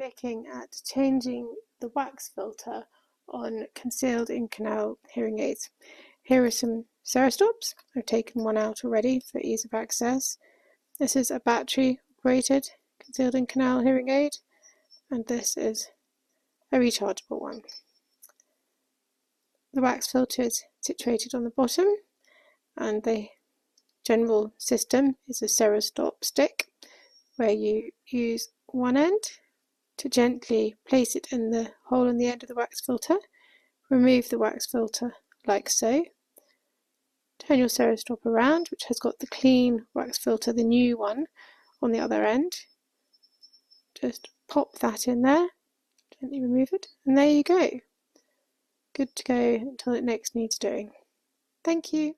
looking at changing the wax filter on concealed in canal hearing aids. Here are some stops. I've taken one out already for ease of access. This is a battery operated concealed in canal hearing aid, and this is a rechargeable one. The wax filter is situated on the bottom, and the general system is a stop stick where you use one end to gently place it in the hole in the end of the wax filter, remove the wax filter like so, turn your stop around, which has got the clean wax filter, the new one, on the other end. Just pop that in there, gently remove it, and there you go. Good to go until it next needs doing. Thank you.